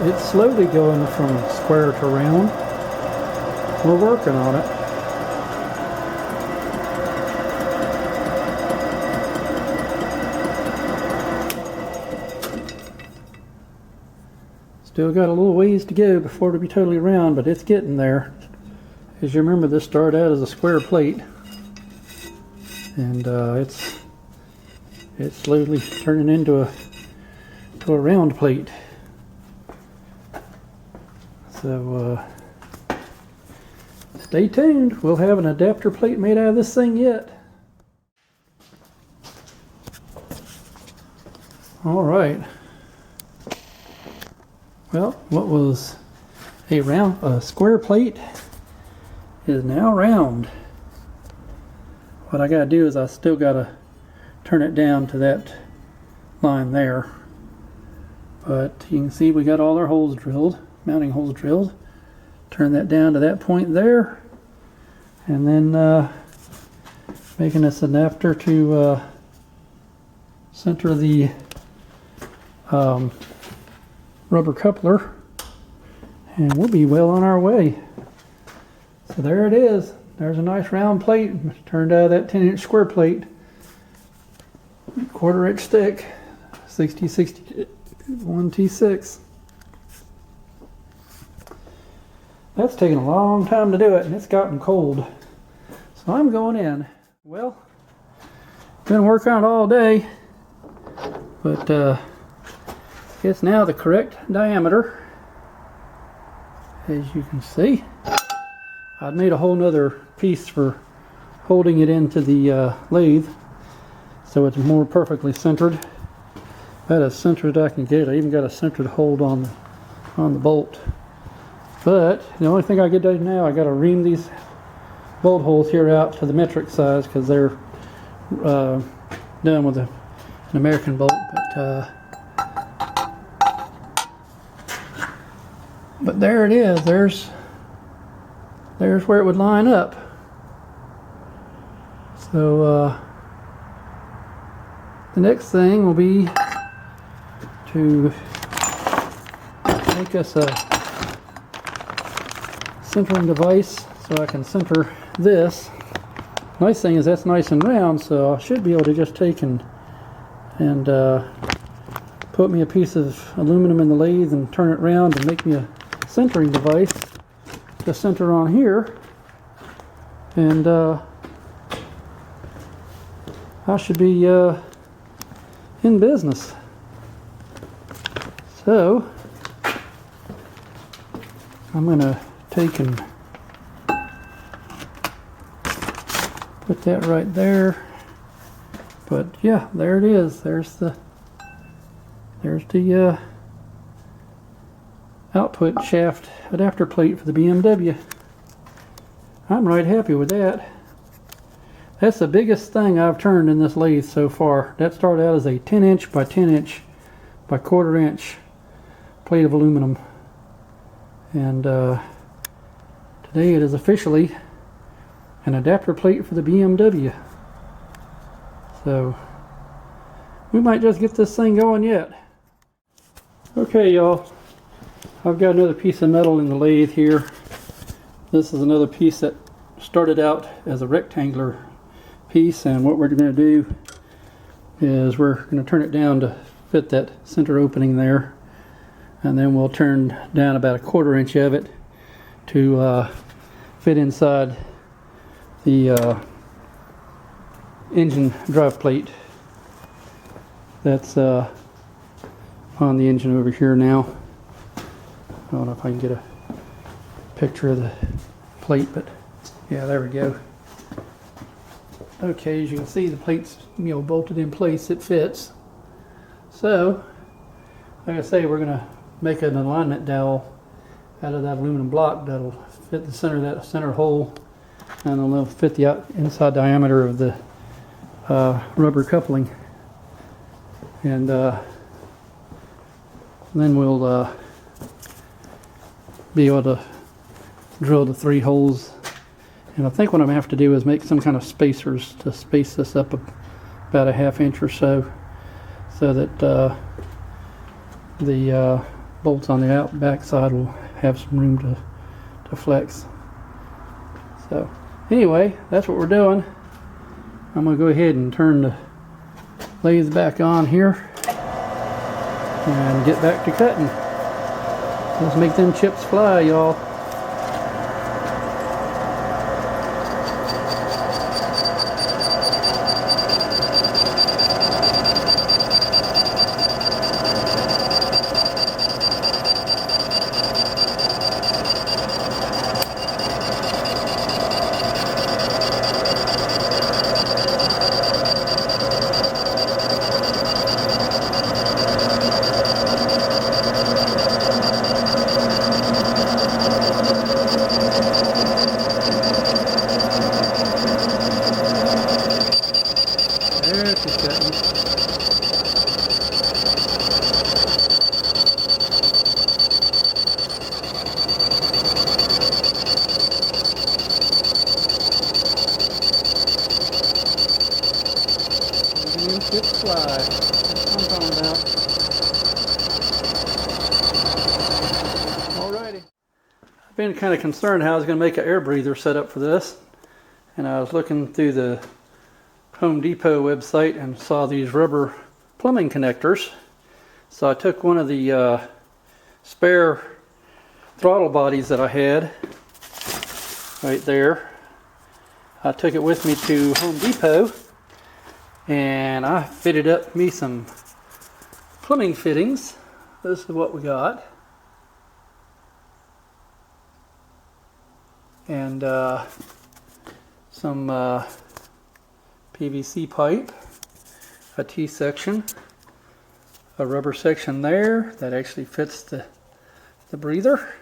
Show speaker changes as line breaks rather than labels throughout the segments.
it's slowly going from square to round. We're working on it. Still got a little ways to go before it'll be totally round, but it's getting there. As you remember, this started out as a square plate, and it's slowly turning into a round plate. So stay tuned. We'll have an adapter plate made out of this thing yet. All right. Well, what was a square plate is now round. What I gotta do is I still gotta turn it down to that line there. But you can see we got all our holes drilled, mounting holes drilled. Turn that down to that point there, and then making this adapter to center the rubber coupler, and we'll be well on our way. So there it is. There's a nice round plate turned out of that 10-inch square plate, 1/4 inch thick, 60/60 1T6. That's taken a long time to do it, and it's gotten cold. So I'm going in. Well, been working on it all day, but it's now the correct diameter. As you can see, I've made a whole nother piece for holding it into the lathe, so it's more perfectly centered. About as centered as I can get. I even got a centered hold on the bolt. But the only thing I get to do now, I got to ream these bolt holes here out to the metric size, because they're done with an American bolt. But there it is. There's where it would line up. So the next thing will be to make us a centering device so I can center this. Nice thing is that's nice and round, so I should be able to just take and put me a piece of aluminum in the lathe and turn it around and make me a centering device to center on here, and I should be in business. So I'm gonna take and put that right there. But yeah, there it is. There's the output shaft adapter plate for the BMW. I'm right happy with that. That's the biggest thing I've turned in this lathe so far. That started out as a 10-inch by 10-inch by 1/4 inch plate of aluminum, and today it is officially an adapter plate for the BMW. So we might just get this thing going yet. Okay, y'all, I've got another piece of metal in the lathe here. This is another piece that started out as a rectangular piece, and what we're going to do is we're going to turn it down to fit that center opening there, and then we'll turn down about 1/4 inch of it to fit inside the engine drive plate that's on the engine over here now. I don't know if I can get a picture of the plate, but yeah, there we go. Okay, as you can see, the plate's bolted in place. It fits. So, like I say, we're gonna make an alignment dowel out of that aluminum block that'll fit the center of that center hole, and it'll fit the inside diameter of the rubber coupling, and then we'll be able to drill the 3 holes. And I think what I'm going to have to do is make some kind of spacers to space this up about 1/2 inch or so, so that the bolts on the back side will have some room to flex. So anyway, that's what we're doing. I'm going to go ahead and turn the lathe back on here and get back to cutting. Let's make them chips fly, y'all. Chips fly. That's what I'm talking about. Alrighty. I've been kind of concerned how I was going to make an air breather set up for this. And I was looking through the Home Depot website and saw these rubber plumbing connectors. So I took one of the spare throttle bodies that I had right there. I took it with me to Home Depot and I fitted up me some plumbing fittings. This is what we got. And some PVC pipe, a T-section, a rubber section there that actually fits the breather,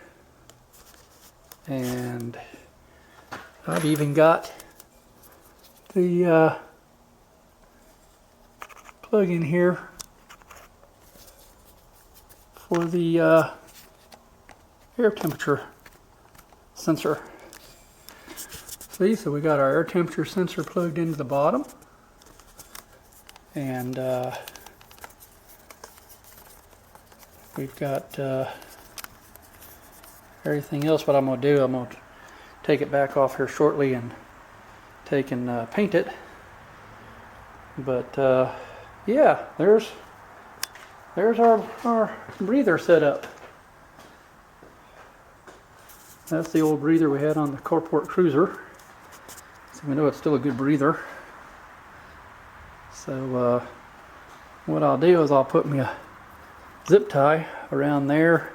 and I've even got the plug in here for the air temperature sensor. See, so we got our air temperature sensor plugged into the bottom, and we've got everything else. What I'm going to do, I'm going to take it back off here shortly and take and paint it. But yeah, there's our breather setup. That's the old breather we had on the carport cruiser. So we know it's still a good breather. So what I'll do is I'll put me a zip tie around there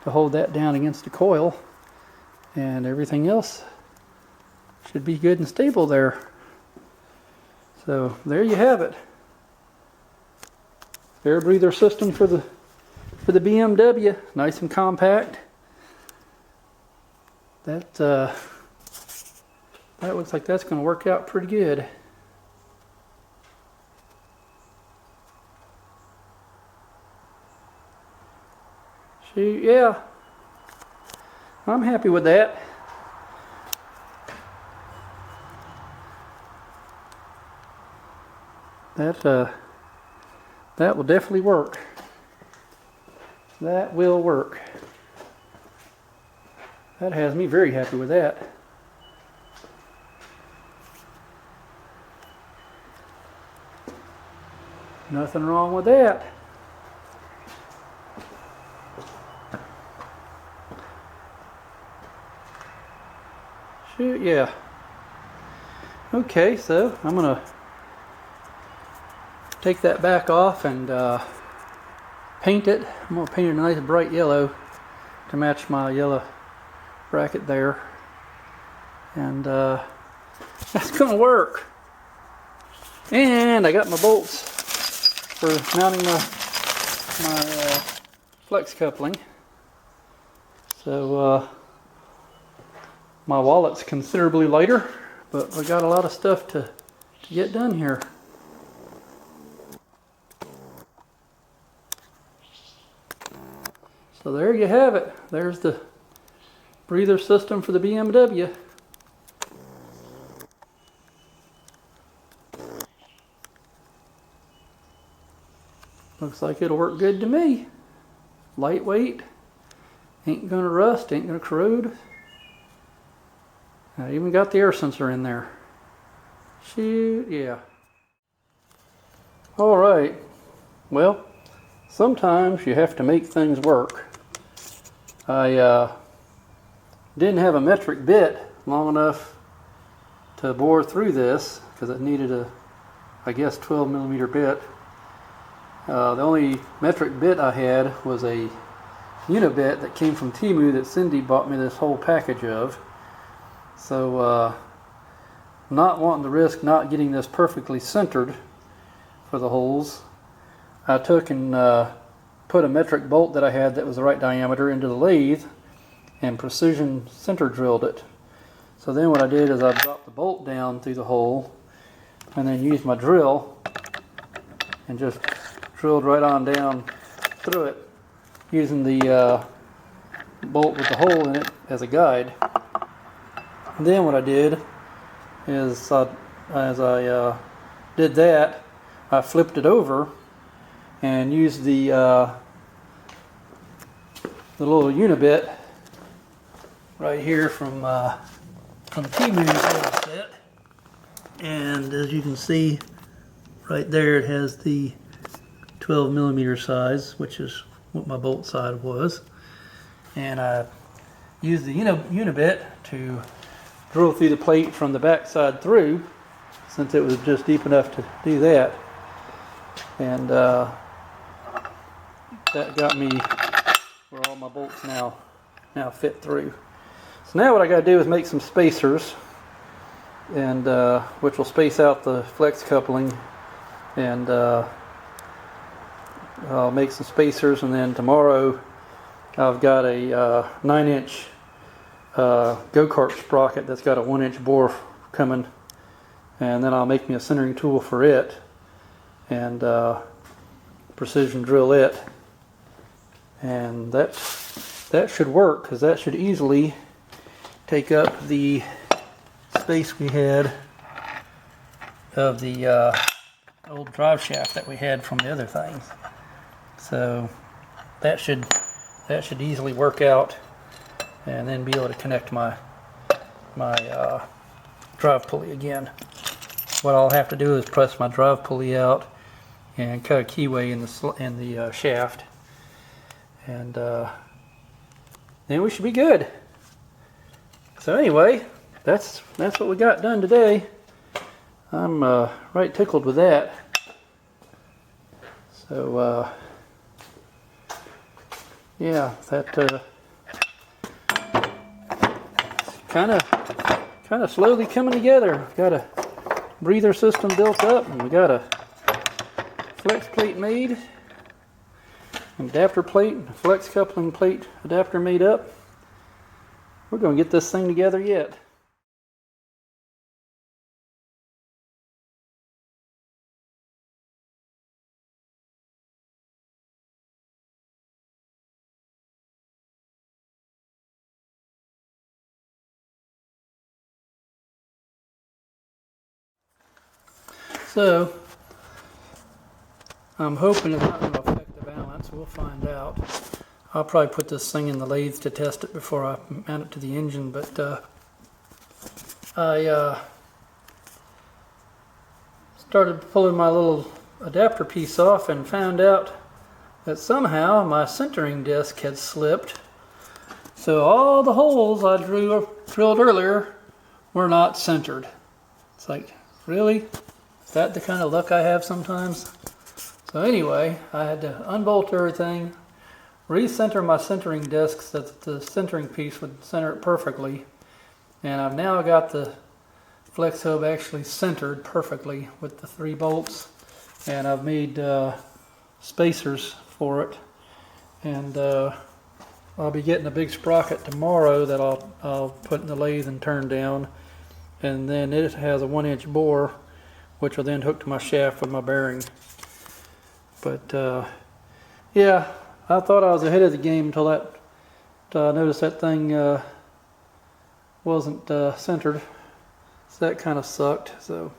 to hold that down against the coil, and everything else should be good and stable there. So there you have it. Air breather system for the BMW, nice and compact. That looks like that's going to work out pretty good. Shoot, yeah, I'm happy with that. That will definitely work. That will work. That has me very happy with that. Nothing wrong with that. Shoot, yeah. Okay, so I'm gonna take that back off and paint it. I'm gonna paint it a nice bright yellow to match my yellow bracket there, and that's gonna work. And I got my bolts for mounting my flex coupling. So my wallet's considerably lighter, but we got a lot of stuff to get done here. So there you have it. There's the breather system for the BMW. Looks like it'll work good to me. lightweight, ain't gonna rust, ain't gonna corrode. I even got the air sensor in there. Shoot, yeah. All right, well, sometimes you have to make things work. I didn't have a metric bit long enough to bore through this because it needed a, I guess, 12 millimeter bit. The only metric bit I had was a unibit that came from Temu that Cindy bought me this whole package of. So not wanting to risk not getting this perfectly centered for the holes, I took and put a metric bolt that I had that was the right diameter into the lathe and precision center drilled it. So then what I did is I dropped the bolt down through the hole and then used my drill and just drilled right on down through it using the bolt with the hole in it as a guide. And then what I did is as I did that, I flipped it over and used the little unibit right here from Temu's little set, and as you can see right there, it has the 12 millimeter size, which is what my bolt side was, and I used the unibit to drill through the plate from the back side through, since it was just deep enough to do that. And that got me where all my bolts now fit through. So now what I got to do is make some spacers, and which will space out the flex coupling, and I'll make some spacers, and then tomorrow I've got a 9-inch go-kart sprocket that's got a 1-inch bore coming, and then I'll make me a centering tool for it and precision drill it, and that should work, because that should easily take up the space we had of the old drive shaft that we had from the other things. So that should easily work out, and then be able to connect my drive pulley again. What I'll have to do is press my drive pulley out and cut a keyway in the shaft, and then we should be good. So anyway, that's what we got done today. I'm right tickled with that. So yeah, that kind of slowly coming together. We've got a breather system built up, and we got a flex plate made, an adapter plate, and a flex coupling plate adapter made up. We're going to get this thing together yet. So I'm hoping it's not going to affect the balance. We'll find out. I'll probably put this thing in the lathe to test it before I mount it to the engine, but I started pulling my little adapter piece off and found out that somehow my centering disc had slipped. So all the holes I drilled earlier were not centered. It's like, really? Is that the kind of luck I have sometimes? So anyway, I had to unbolt everything, recenter my centering disc so that the centering piece would center it perfectly. And I've now got the flex hub actually centered perfectly with the 3 bolts. And I've made spacers for it. And I'll be getting a big sprocket tomorrow that I'll put in the lathe and turn down. And then it has a 1-inch bore, which will then hook to my shaft with my bearing. But yeah, I thought I was ahead of the game until I noticed that thing wasn't centered. So that kind of sucked. So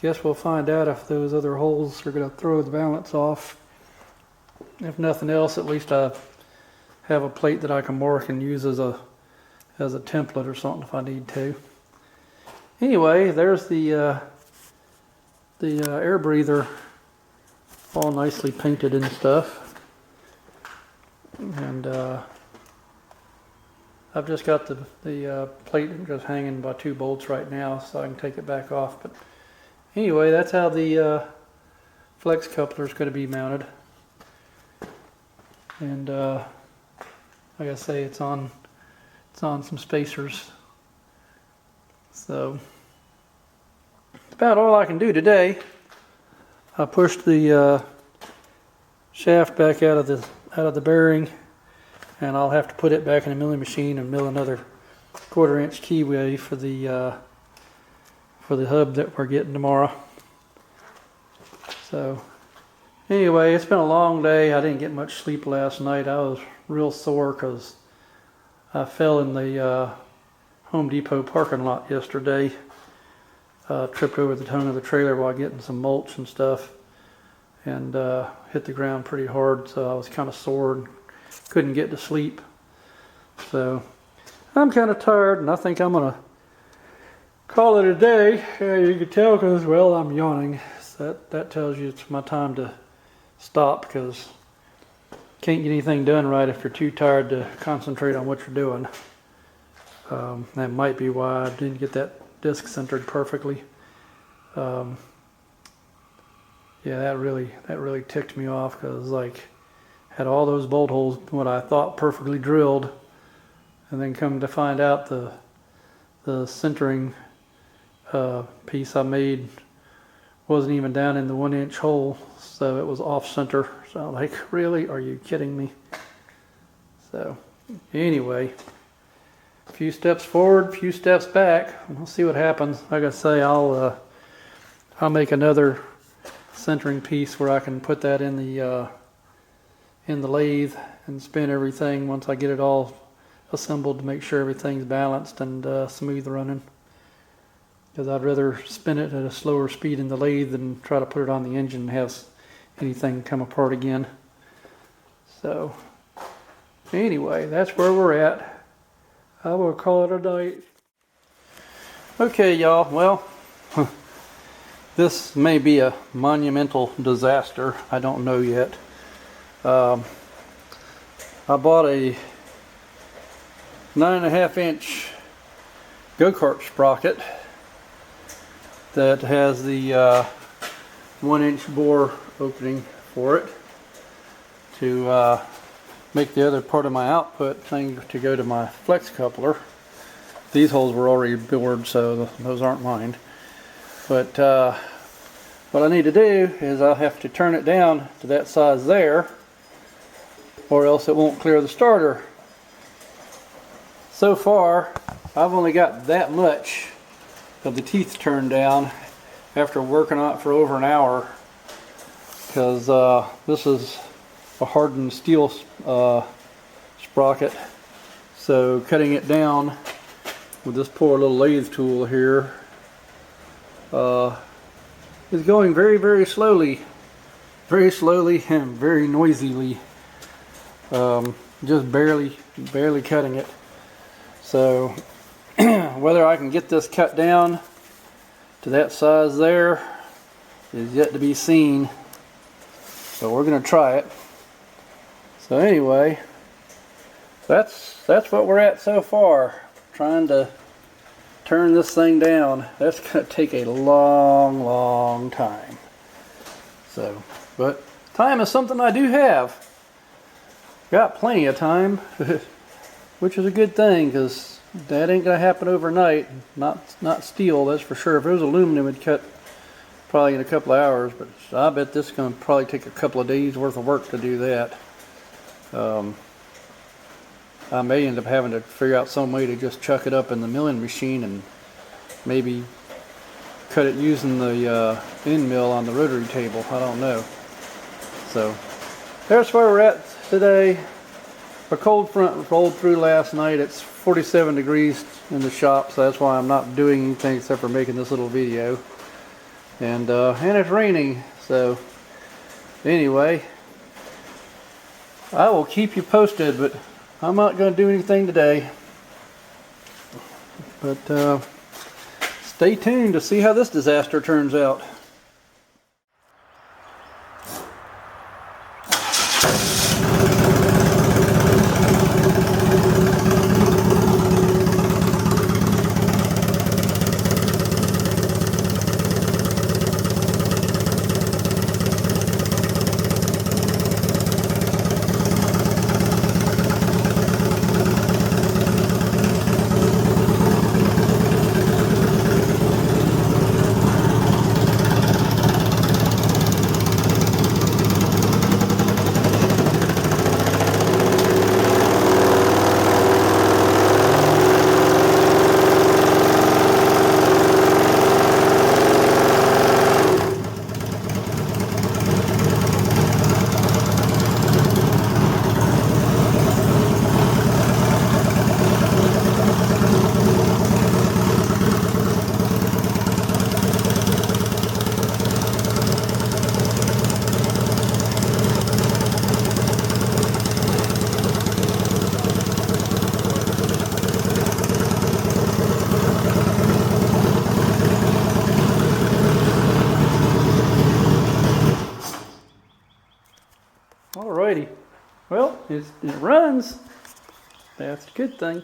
guess we'll find out if those other holes are going to throw the balance off. If nothing else, at least I've have a plate that I can mark and use as a template or something if I need to. Anyway, there's the air breather all nicely painted and stuff. And I've just got the plate just hanging by 2 bolts right now, so I can take it back off. But anyway, that's how the flex coupler is going to be mounted. And like I say, it's on some spacers. So that's about all I can do today. I pushed the shaft back out of the bearing, and I'll have to put it back in the milling machine and mill another 1/4 inch keyway for the hub that we're getting tomorrow. So anyway, it's been a long day. I didn't get much sleep last night. I was real sore because I fell in the Home Depot parking lot yesterday. Tripped over the tongue of the trailer while getting some mulch and stuff, and hit the ground pretty hard, so I was kind of sore and couldn't get to sleep. So I'm kind of tired, and I think I'm gonna call it a day. You can tell because, well, I'm yawning. So that tells you it's my time to stop, because can't get anything done right if you're too tired to concentrate on what you're doing. That might be why I didn't get that disc centered perfectly. Yeah, that really ticked me off, because like had all those bolt holes what I thought perfectly drilled, and then come to find out the centering piece I made wasn't even down in the 1 inch hole, so it was off center. So I'm like, really? Are you kidding me? So anyway, a few steps forward, a few steps back. We'll see what happens. Like I say, I'll make another centering piece where I can put that in the lathe and spin everything once I get it all assembled to make sure everything's balanced and smooth running. Because I'd rather spin it at a slower speed in the lathe than try to put it on the engine and have anything come apart again. So anyway, that's where we're at. I will call it a night. Okay, y'all. Well, this may be a monumental disaster. I don't know yet. I bought a 9.5 inch go-kart sprocket that has the 1 inch bore opening for it to make the other part of my output thing to go to my flex coupler. These holes were already bored, so those aren't mine. But what I need to do is I'll have to turn it down to that size there, or else it won't clear the starter. So far, I've only got that much of the teeth turned down after working on it for over an hour, because this is a hardened steel sprocket. So cutting it down with this poor little lathe tool here is going very, very slowly and very noisily. Just barely cutting it. So whether I can get this cut down to that size there is yet to be seen, but we're going to try it. So anyway, that's what we're at so far, trying to turn this thing down. That's going to take a long time. So, but time is something I do have. Got plenty of time, which is a good thing, because that ain't gonna happen overnight. Not steel, that's for sure. If it was aluminum, it'd cut probably in a couple of hours, but I bet this is gonna probably take a couple of days worth of work to do that. I may end up having to figure out some way to just chuck it up in the milling machine and maybe cut it using the end mill on the rotary table. I don't know. So there's where we're at today. A cold front rolled through last night. It's 47 degrees in the shop, so that's why I'm not doing anything except for making this little video. And it's raining, so anyway, I will keep you posted, but I'm not going to do anything today. But stay tuned to see how this disaster turns out. Alrighty, well, it runs. That's a good thing.